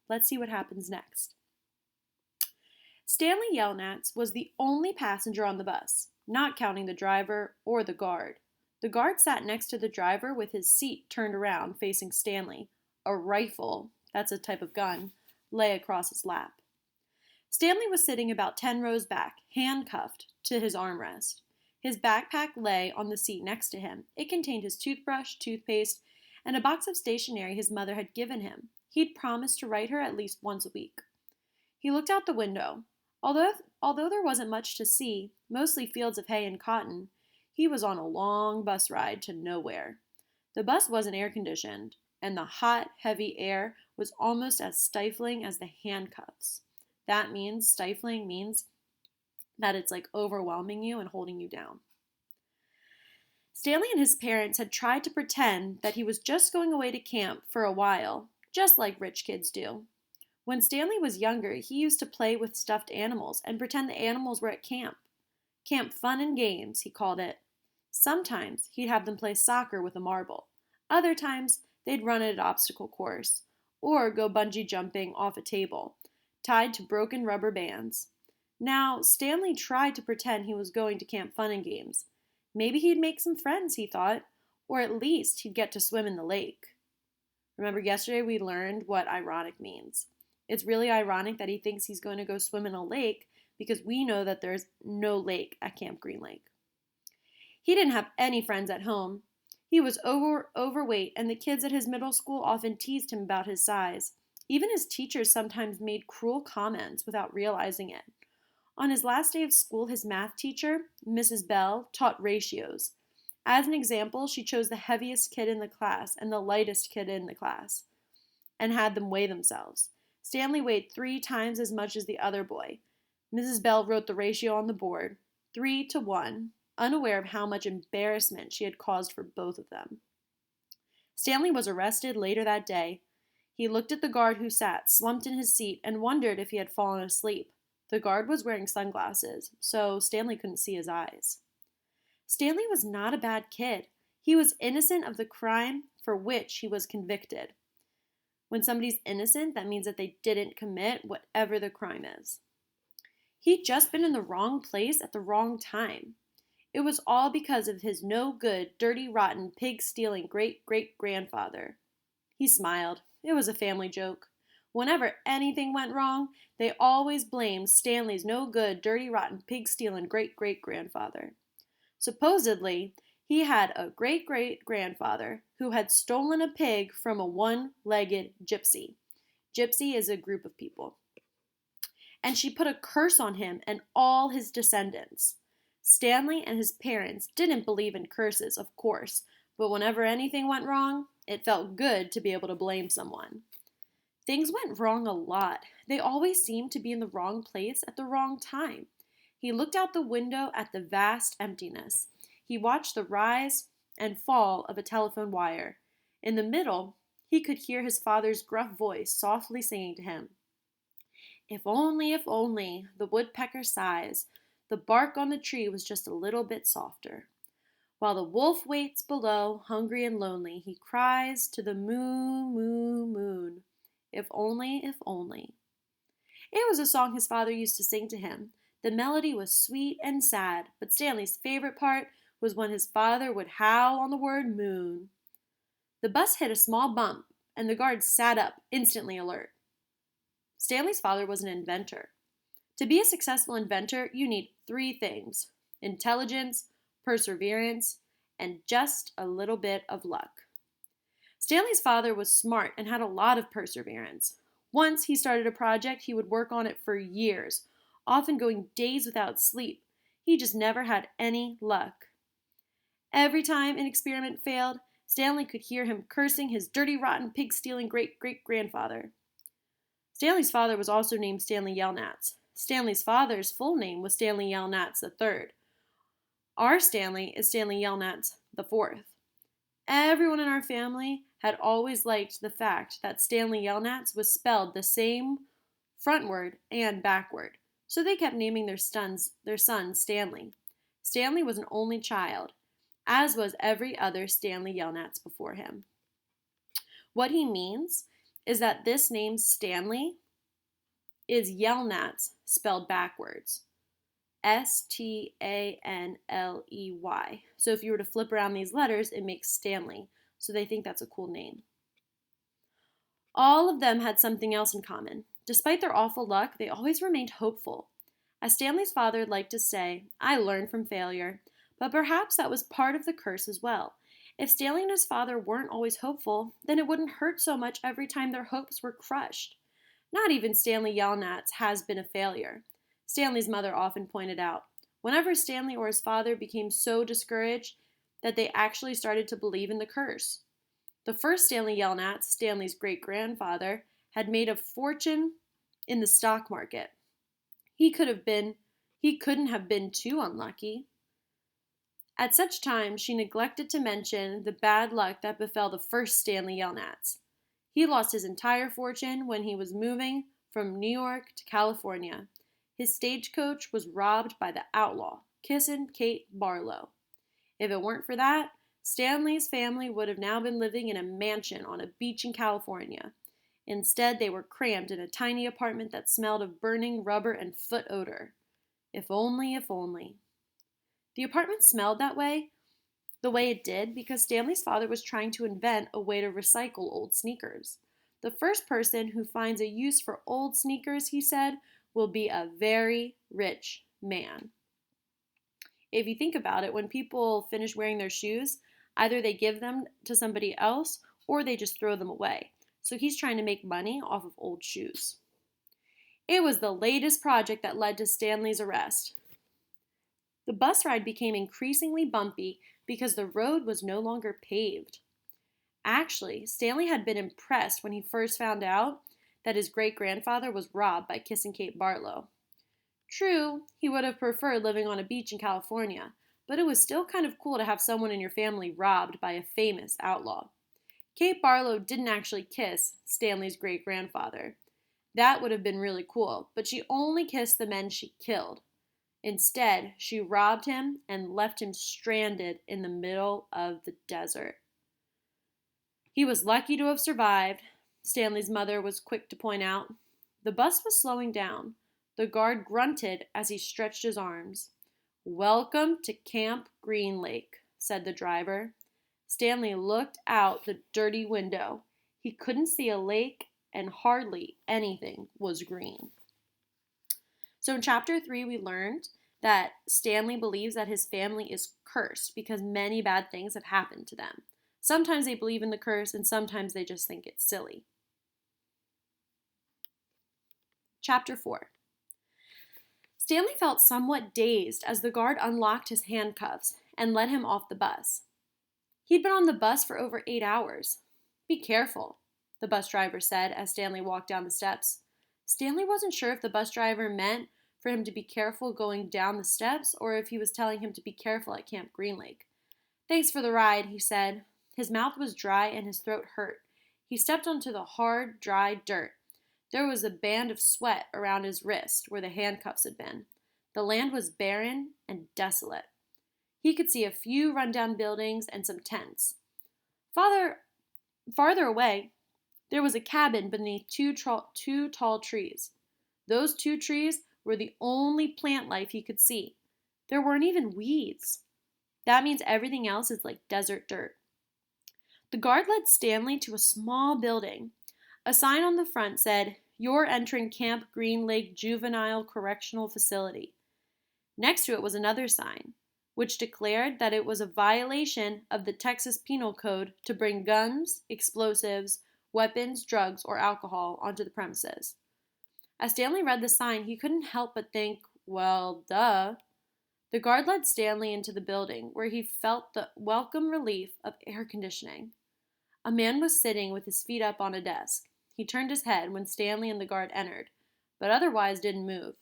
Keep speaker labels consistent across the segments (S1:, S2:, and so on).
S1: Let's see what happens next. Stanley Yelnats was the only passenger on the bus, not counting the driver or the guard. The guard sat next to the driver with his seat turned around facing Stanley. A rifle, that's a type of gun, lay across his lap. Stanley was sitting about 10 rows back, handcuffed to his armrest. His backpack lay on the seat next to him. It contained his toothbrush, toothpaste, and a box of stationery his mother had given him. He'd promised to write her at least once a week. He looked out the window. Although there wasn't much to see, mostly fields of hay and cotton, he was on a long bus ride to nowhere. The bus wasn't air conditioned, and the hot, heavy air was almost as stifling as the handcuffs. Stifling means that it's like overwhelming you and holding you down. Stanley and his parents had tried to pretend that he was just going away to camp for a while, just like rich kids do. When Stanley was younger, he used to play with stuffed animals and pretend the animals were at camp. Camp Fun and Games, he called it. Sometimes he'd have them play soccer with a marble. Other times, they'd run at an obstacle course or go bungee jumping off a table, tied to broken rubber bands. Now, Stanley tried to pretend he was going to Camp Fun and Games. Maybe he'd make some friends, he thought, or at least he'd get to swim in the lake. Remember yesterday we learned what ironic means. It's really ironic that he thinks he's going to go swim in a lake because we know that there's no lake at Camp Green Lake. He didn't have any friends at home. He was overweight, and the kids at his middle school often teased him about his size. Even his teachers sometimes made cruel comments without realizing it. On his last day of school, his math teacher, Mrs. Bell, taught ratios. As an example, she chose the heaviest kid in the class and the lightest kid in the class and had them weigh themselves. Stanley weighed 3 times as much as the other boy. Mrs. Bell wrote the ratio on the board, 3-1, unaware of how much embarrassment she had caused for both of them. Stanley was arrested later that day. He looked at the guard who sat, slumped in his seat, and wondered if he had fallen asleep. The guard was wearing sunglasses, so Stanley couldn't see his eyes. Stanley was not a bad kid. He was innocent of the crime for which he was convicted. When somebody's innocent, that means that they didn't commit whatever the crime is. He'd just been in the wrong place at the wrong time. It was all because of his no-good, dirty, rotten, pig-stealing great-great-grandfather. He smiled. It was a family joke. Whenever anything went wrong, they always blamed Stanley's no-good, dirty, rotten, pig-stealing great-great-grandfather. Supposedly, he had a great-great-grandfather who had stolen a pig from a one-legged gypsy. Gypsy is a group of people. And she put a curse on him and all his descendants. Stanley and his parents didn't believe in curses, of course, but whenever anything went wrong, it felt good to be able to blame someone. Things went wrong a lot. They always seemed to be in the wrong place at the wrong time. He looked out the window at the vast emptiness. He watched the rise and fall of a telephone wire. In the middle, he could hear his father's gruff voice softly singing to him. If only, the woodpecker sighs. The bark on the tree was just a little bit softer. While the wolf waits below, hungry and lonely, he cries to the moon, moon, moon. If only, if only. It was a song his father used to sing to him. The melody was sweet and sad, but Stanley's favorite part was when his father would howl on the word moon. The bus hit a small bump, and the guard sat up, instantly alert. Stanley's father was an inventor. To be a successful inventor, you need 3 things: intelligence, perseverance, and just a little bit of luck. Stanley's father was smart and had a lot of perseverance. Once he started a project, he would work on it for years, often going days without sleep. He just never had any luck. Every time an experiment failed, Stanley could hear him cursing his dirty, rotten, pig-stealing great-great-grandfather. Stanley's father was also named Stanley Yelnats. Stanley's father's full name was Stanley Yelnats III. Our Stanley is Stanley Yelnats IV. Everyone in our family had always liked the fact that Stanley Yelnats was spelled the same frontward and backward, so they kept naming their son Stanley. Stanley was an only child, as was every other Stanley Yelnats before him. What he means is that this name Stanley is Yelnats spelled backwards. Stanley. So if you were to flip around these letters, it makes Stanley. So they think that's a cool name. All of them had something else in common. Despite their awful luck, they always remained hopeful. As Stanley's father liked to say, I learned from failure. But perhaps that was part of the curse as well. If Stanley and his father weren't always hopeful, then it wouldn't hurt so much every time their hopes were crushed. Not even Stanley Yelnats has been a failure. Stanley's mother often pointed out, whenever Stanley or his father became so discouraged that they actually started to believe in the curse. The first Stanley Yelnats, Stanley's great-grandfather, had made a fortune in the stock market. He couldn't have been too unlucky. At such times, she neglected to mention the bad luck that befell the first Stanley Yelnats. He lost his entire fortune when he was moving from New York to California. His stagecoach was robbed by the outlaw, Kissin' Kate Barlow. If it weren't for that, Stanley's family would have now been living in a mansion on a beach in California. Instead, they were crammed in a tiny apartment that smelled of burning rubber and foot odor. If only, if only. The apartment smelled that way, the way it did, because Stanley's father was trying to invent a way to recycle old sneakers. The first person who finds a use for old sneakers, he said, will be a very rich man. If you think about it, when people finish wearing their shoes, either they give them to somebody else or they just throw them away. So he's trying to make money off of old shoes. It was the latest project that led to Stanley's arrest. The bus ride became increasingly bumpy because the road was no longer paved. Actually, Stanley had been impressed when he first found out that his great-grandfather was robbed by Kissin' Kate Barlow. True, he would have preferred living on a beach in California, but it was still kind of cool to have someone in your family robbed by a famous outlaw. Kate Barlow didn't actually kiss Stanley's great-grandfather. That would have been really cool, but she only kissed the men she killed. Instead, she robbed him and left him stranded in the middle of the desert. He was lucky to have survived, Stanley's mother was quick to point out. The bus was slowing down. The guard grunted as he stretched his arms. Welcome to Camp Green Lake, said the driver. Stanley looked out the dirty window. He couldn't see a lake, and hardly anything was green. So in Chapter 3, we learned that Stanley believes that his family is cursed because many bad things have happened to them. Sometimes they believe in the curse, and sometimes they just think it's silly. Chapter 4. Stanley felt somewhat dazed as the guard unlocked his handcuffs and led him off the bus. He'd been on the bus for over 8 hours. Be careful, the bus driver said as Stanley walked down the steps. Stanley wasn't sure if the bus driver meant for him to be careful going down the steps or if he was telling him to be careful at Camp Green Lake. Thanks for the ride, he said. His mouth was dry and his throat hurt. He stepped onto the hard, dry dirt. There was a band of sweat around his wrist where the handcuffs had been. The land was barren and desolate. He could see a few rundown buildings and some tents. Farther away, there was a cabin beneath two tall trees. Those 2 trees were the only plant life he could see. There weren't even weeds. That means everything else is like desert dirt. The guard led Stanley to a small building. A sign on the front said, "You're entering Camp Green Lake Juvenile Correctional Facility." Next to it was another sign, which declared that it was a violation of the Texas Penal Code to bring guns, explosives, weapons, drugs, or alcohol onto the premises. As Stanley read the sign, he couldn't help but think, well, duh. The guard led Stanley into the building, where he felt the welcome relief of air conditioning. A man was sitting with his feet up on a desk. He turned his head when Stanley and the guard entered, but otherwise didn't move.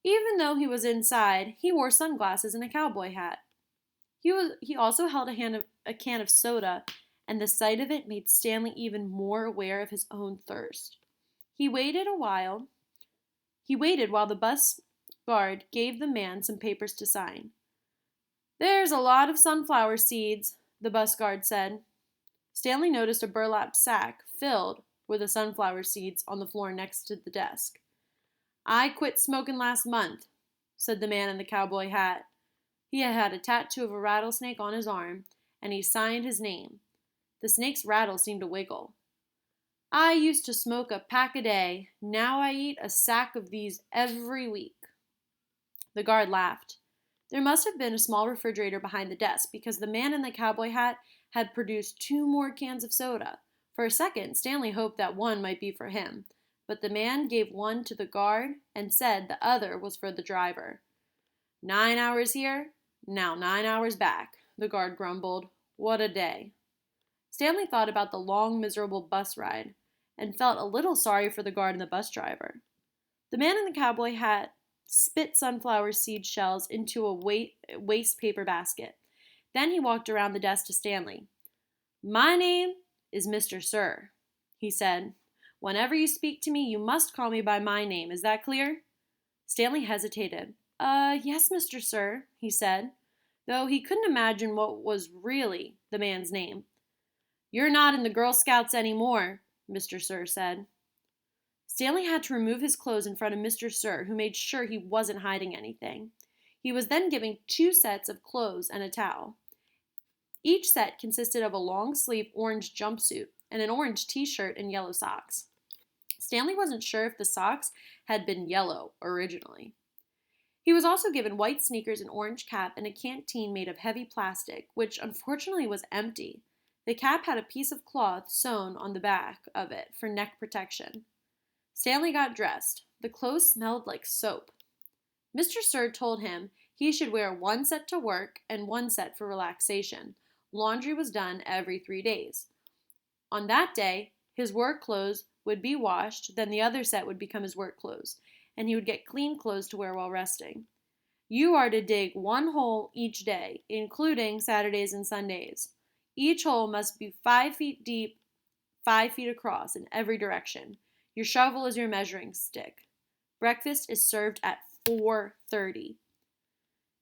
S1: Even though he was inside, he wore sunglasses and a cowboy hat. He also held a can of soda, and the sight of it made Stanley even more aware of his own thirst. He waited while the bus guard gave the man some papers to sign. "There's a lot of sunflower seeds," the bus guard said. Stanley noticed a burlap sack filled were the sunflower seeds on the floor next to the desk. "I quit smoking last month," said the man in the cowboy hat. He had a tattoo of a rattlesnake on his arm, and he signed his name. The snake's rattle seemed to wiggle. "I used to smoke a pack a day. Now I eat a sack of these every week." The guard laughed. There must have been a small refrigerator behind the desk because the man in the cowboy hat had produced 2 more cans of soda. For a second, Stanley hoped that one might be for him, but the man gave one to the guard and said the other was for the driver. 9 hours here, now 9 hours back, the guard grumbled. What a day. Stanley thought about the long, miserable bus ride and felt a little sorry for the guard and the bus driver. The man in the cowboy hat spit sunflower seed shells into a waste paper basket. Then he walked around the desk to Stanley. "My name is Mr. Sir," he said. "Whenever you speak to me, you must call me by my name. Is that clear?" Stanley hesitated. Yes, Mr. Sir," he said, though he couldn't imagine what was really the man's name. "You're not in the Girl Scouts anymore," Mr. Sir said. Stanley had to remove his clothes in front of Mr. Sir, who made sure he wasn't hiding anything. He was then given 2 sets of clothes and a towel. Each set consisted of a long-sleeve orange jumpsuit and an orange t-shirt and yellow socks. Stanley wasn't sure if the socks had been yellow originally. He was also given white sneakers, an orange cap, and a canteen made of heavy plastic, which unfortunately was empty. The cap had a piece of cloth sewn on the back of it for neck protection. Stanley got dressed. The clothes smelled like soap. Mr. Sir told him he should wear 1 set to work and 1 set for relaxation. Laundry was done every 3 days. On that day, his work clothes would be washed, then the other set would become his work clothes, and he would get clean clothes to wear while resting. "You are to dig 1 hole each day, including Saturdays and Sundays. Each hole must be 5 feet deep, 5 feet across in every direction. Your shovel is your measuring stick. Breakfast is served at 4:30.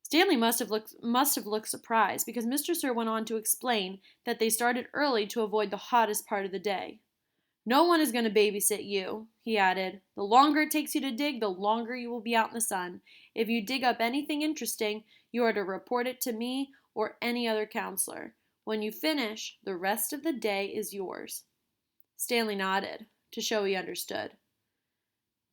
S1: Stanley must have looked surprised because Mr. Sir went on to explain that they started early to avoid the hottest part of the day. "No one is going to babysit you," he added. "The longer it takes you to dig, the longer you will be out in the sun. If you dig up anything interesting, you are to report it to me or any other counselor. When you finish, the rest of the day is yours." Stanley nodded to show he understood.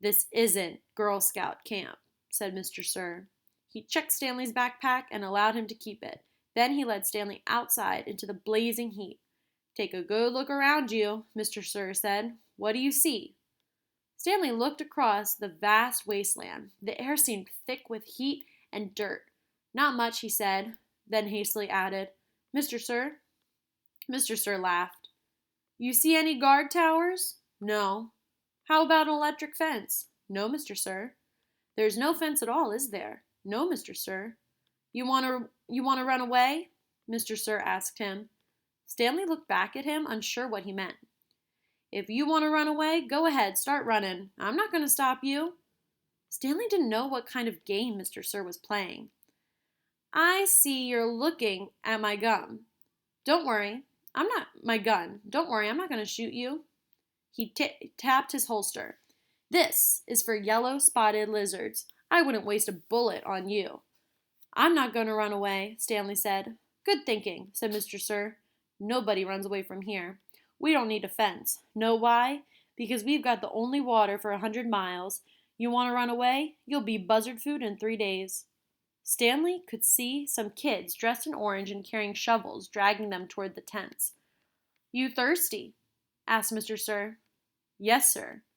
S1: "This isn't Girl Scout camp," said Mr. Sir. He checked Stanley's backpack and allowed him to keep it. Then he led Stanley outside into the blazing heat. "Take a good look around you," Mr. Sir said. "What do you see?" Stanley looked across the vast wasteland. The air seemed thick with heat and dirt. "Not much," he said, then hastily added, "Mr. Sir?" Mr. Sir laughed. "You see any guard towers?" "No." "How about an electric fence?" "No, Mr. Sir." "There's no fence at all, is there?" "No, Mr. Sir." You want to run away?" Mr. Sir asked him. Stanley looked back at him, unsure what he meant. "If you want to run away, go ahead, start running. I'm not going to stop you." Stanley didn't know what kind of game Mr. Sir was playing. "I see you're looking at my gun. Don't worry, I'm not going to shoot you." He tapped his holster. "This is for yellow-spotted lizards. I wouldn't waste a bullet on you." "I'm not going to run away," Stanley said. "Good thinking," said Mr. Sir. "Nobody runs away from here. We don't need a fence. Know why? Because we've got the only water for 100 miles. You want to run away? You'll be buzzard food in 3 days." Stanley could see some kids dressed in orange and carrying shovels, dragging them toward the tents. "You thirsty?" asked Mr. Sir. "Yes, sir."